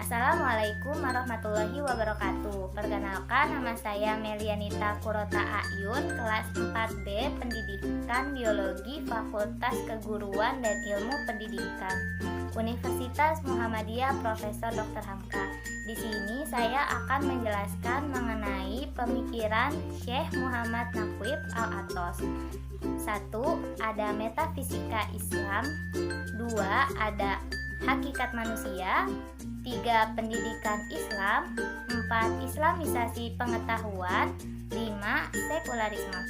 Assalamualaikum warahmatullahi wabarakatuh. Perkenalkan, nama saya Melianita Kurota Ayun, kelas 4B Pendidikan Biologi Fakultas Keguruan dan Ilmu Pendidikan, Universitas Muhammadiyah Profesor Dr. Hamka. Di sini saya akan menjelaskan mengenai pemikiran Syekh Muhammad Naqib Al-Athos. 1. Ada metafisika Islam. 2. Ada hakikat manusia. 3. Pendidikan Islam. 4. Islamisasi pengetahuan. 5. Sekularisme.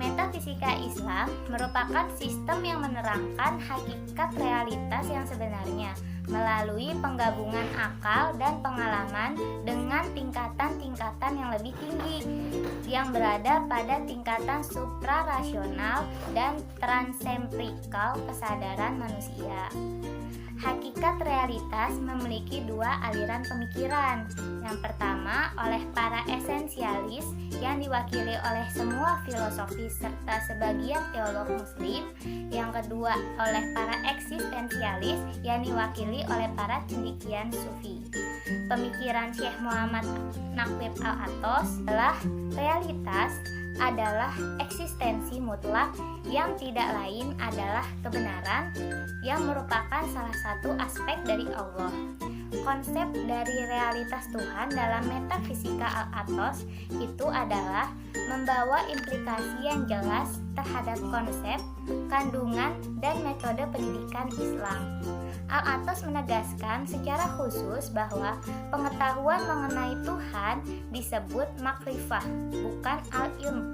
Metafisika Islam merupakan sistem yang menerangkan hakikat realitas yang sebenarnya melalui penggabungan akal dan pengalaman dengan tingkatan-tingkatan yang lebih tinggi yang berada pada tingkatan suprarasional dan transempirikal kesadaran manusia. Hakikat realitas memiliki dua aliran pemikiran. Yang pertama oleh para esensialis yang diwakili oleh semua filosofis serta sebagian teolog muslim. Yang kedua oleh para eksistensialis yang diwakili oleh para cendekiawan sufi. Pemikiran Syekh Muhammad Naqib Al-Athos adalah realitas adalah eksistensi mutlak yang tidak lain adalah kebenaran yang merupakan salah satu aspek dari Allah. Konsep dari realitas Tuhan dalam metafisika Al-Athos itu adalah membawa implikasi yang jelas terhadap konsep, kandungan, dan metode pendidikan Islam. Al-Athos menegaskan secara khusus bahwa pengetahuan mengenai Tuhan disebut makrifah, bukan al-ilm.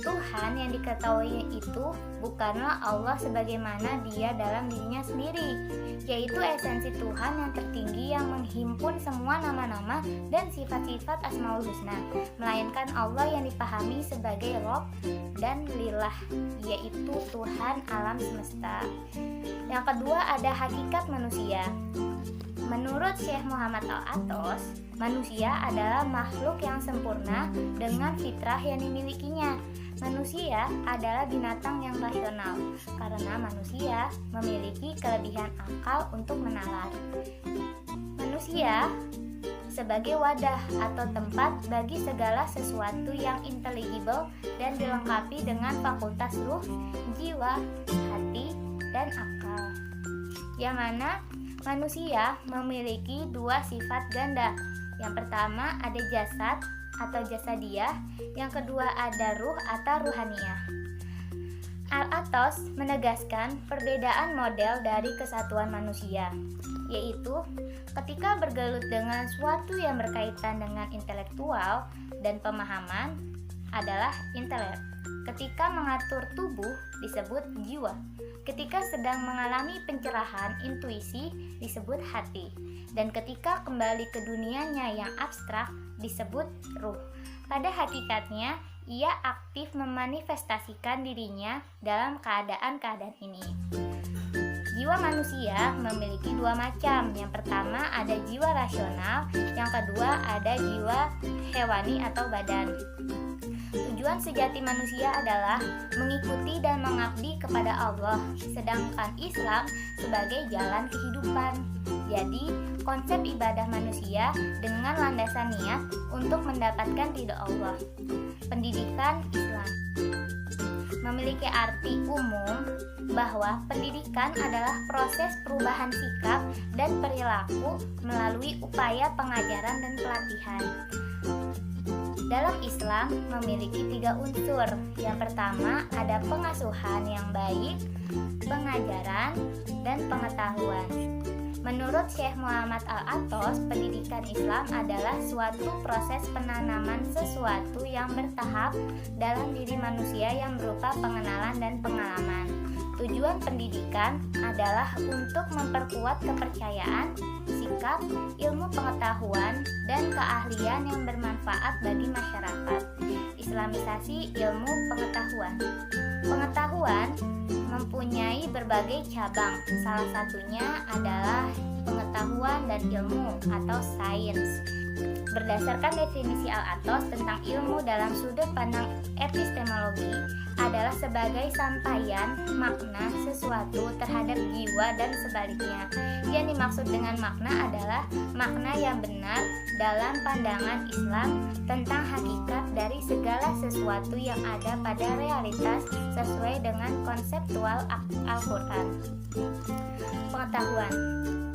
Tuhan yang diketahui itu bukanlah Allah sebagaimana dia dalam dirinya sendiri, yaitu esensi Tuhan yang tertinggi yang menghimpun semua nama-nama dan sifat-sifat Asmaul Husna, melainkan Allah yang dipahami sebagai Rob dan Lilah, yaitu Tuhan alam semesta. Yang kedua ada hakikat manusia. Menurut Syekh Muhammad Al-Athos, manusia adalah makhluk yang sempurna dengan fitrah yang dimilikinya. Manusia adalah binatang yang rasional karena manusia memiliki kelebihan akal untuk menalar. Manusia sebagai wadah atau tempat bagi segala sesuatu yang intelligible dan dilengkapi dengan fakultas ruh, jiwa, hati, dan akal. Yang mana manusia memiliki dua sifat ganda. Yang pertama ada jasad atau jasadiah, yang kedua ada ruh atau ruhaniyah. Al-Athos menegaskan perbedaan model dari kesatuan manusia, yaitu ketika bergelut dengan suatu yang berkaitan dengan intelektual dan pemahaman adalah intelek. Ketika mengatur tubuh disebut jiwa. Ketika sedang mengalami pencerahan intuisi disebut hati. Dan ketika kembali ke dunianya yang abstrak disebut ruh. Pada hakikatnya, ia aktif memanifestasikan dirinya dalam keadaan-keadaan ini. Jiwa manusia memiliki dua macam. Yang pertama ada jiwa rasional, yang kedua ada jiwa hewani atau badan. Tujuan sejati manusia adalah mengikuti dan mengabdi kepada Allah, sedangkan Islam sebagai jalan kehidupan. Jadi, konsep ibadah manusia dengan landasan niat untuk mendapatkan ridha Allah. Pendidikan Islam memiliki arti umum bahwa pendidikan adalah proses perubahan sikap dan perilaku melalui upaya pengajaran dan pelatihan. Dalam Islam memiliki 3 unsur. Yang pertama ada pengasuhan yang baik, pengajaran, dan pengetahuan. Menurut Syekh Muhammad Al-Athos, pendidikan Islam adalah suatu proses penanaman sesuatu yang bertahap dalam diri manusia yang berupa pengenalan dan pengalaman. Tujuan pendidikan adalah untuk memperkuat kepercayaan, sikap, ilmu pengetahuan, dan keahlian yang bermanfaat bagi masyarakat. Islamisasi ilmu pengetahuan. Pengetahuan mempunyai berbagai cabang. Salah satunya adalah pengetahuan dan ilmu atau sains. Berdasarkan definisi Al-Athos tentang ilmu dalam sudut pandang epistemologi, adalah sebagai sampaian makna sesuatu terhadap jiwa dan sebaliknya. Yang dimaksud dengan makna adalah makna yang benar dalam pandangan Islam tentang hakikat dari segala sesuatu yang ada pada realitas sesuai dengan konseptual Al-Quran. Pengetahuan.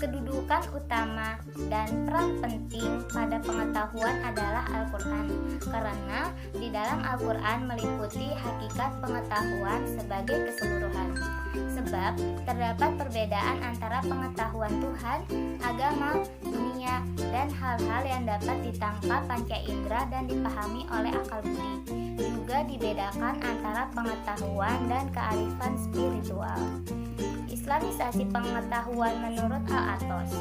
Kedudukan utama dan peran penting pada pengetahuan adalah Al-Quran, karena di dalam Al-Quran meliputi hakikat pengetahuan sebagai keseluruhan. Sebab terdapat perbedaan antara pengetahuan Tuhan, agama, dunia, dan hal-hal yang dapat ditangkap panca indera dan dipahami oleh akal budi. Juga dibedakan antara pengetahuan dan kearifan spiritual. Islamisasi pengetahuan menurut Al-Athos,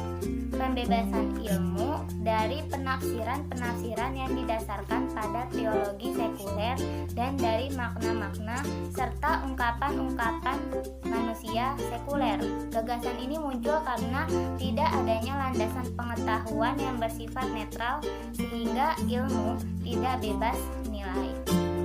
pembebasan ilmu dari penafsiran-penafsiran yang didasarkan pada teologi sekuler dan dari makna-makna serta ungkapan-ungkapan manusia sekuler. Gagasan ini muncul karena tidak adanya landasan pengetahuan yang bersifat netral sehingga ilmu tidak bebas nilai.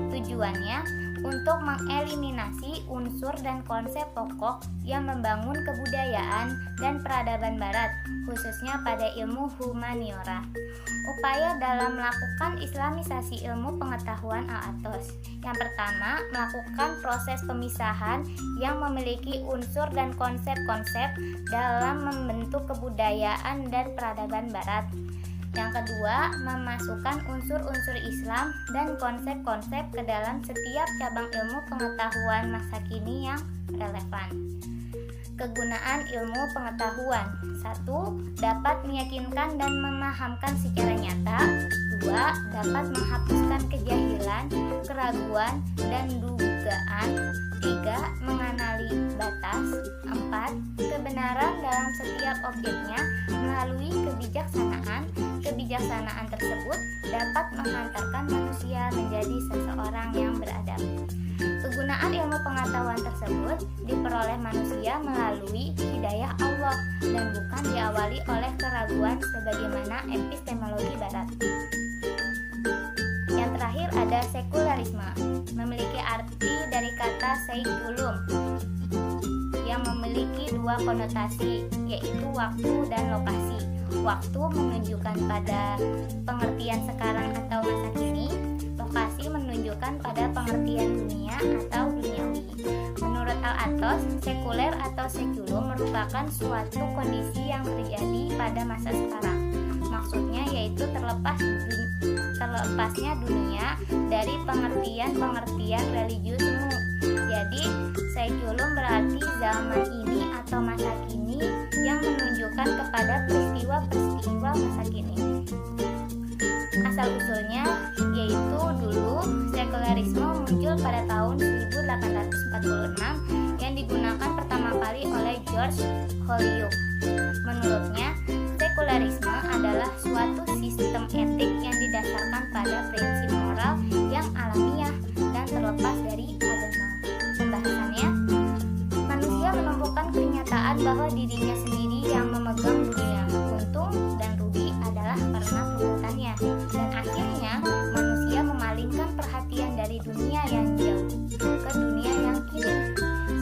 Tujuannya untuk mengeliminasi unsur dan konsep pokok yang membangun kebudayaan dan peradaban barat, khususnya pada ilmu humaniora. Upaya dalam melakukan islamisasi ilmu pengetahuan Al-Athos. Yang pertama, melakukan proses pemisahan yang memiliki unsur dan konsep-konsep dalam membentuk kebudayaan dan peradaban barat. Yang kedua, memasukkan unsur-unsur Islam dan konsep-konsep ke dalam setiap cabang ilmu pengetahuan masa kini yang relevan. Kegunaan ilmu pengetahuan. 1. Dapat meyakinkan dan memahamkan secara nyata. 2. Dapat menghapuskan kejahilan, keraguan, dan dugaan. 3. Mengenali batas. 4. Kebenaran dalam setiap objeknya melalui kebijaksanaan. Kebijaksanaan tersebut dapat menghantarkan manusia menjadi seseorang yang beradab. Kegunaan ilmu pengetahuan tersebut diperoleh manusia melalui hidayah Allah dan bukan diawali oleh keraguan sebagaimana epistemologi barat. Yang terakhir ada sekularisme, memiliki arti dari kata seikulum yang memiliki dua konotasi, yaitu waktu dan lokasi. Waktu menunjukkan pada pengertian sekarang atau masa kini, lokasi menunjukkan pada pengertian dunia atau duniawi. Menurut Al-Athos, sekuler atau sekulum merupakan suatu kondisi yang terjadi pada masa sekarang. Maksudnya yaitu terlepasnya dunia dari pengertian-pengertian religiusmu. Jadi, sekulum berarti zaman ini atau masa kini yang menunjukkan kepada peristiwa-peristiwa masa kini. Asal-usulnya yaitu dulu sekularisme muncul pada tahun 1846 yang digunakan pertama kali oleh George Holyoake. Menurutnya, sekularisme adalah suatu sistem etik yang didasarkan pada prinsip moral yang alamiah dan terlepas dari agama. Pembahasannya, manusia menemukan kenyataan bahwa dirinya sendiri yang memegang dunia. Untung dan rugi adalah karena perbuatannya, dan akhirnya manusia memalingkan perhatian dari dunia yang jauh ke dunia yang kini.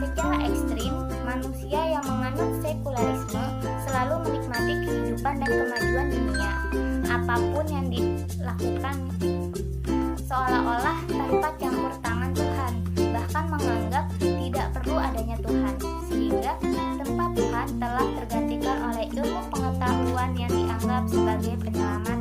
Secara ekstrim, manusia yang menganut sekularisme selalu menikmati kehidupan dan kemajuan dunia. Apapun yang dilakukan seolah-olah tanpa campur tangan Tuhan, bahkan menganggap tidak perlu adanya Tuhan, sehingga tempat Tuhan telah tergantikan oleh ilmu pengetahuan yang dianggap sebagai penyelamat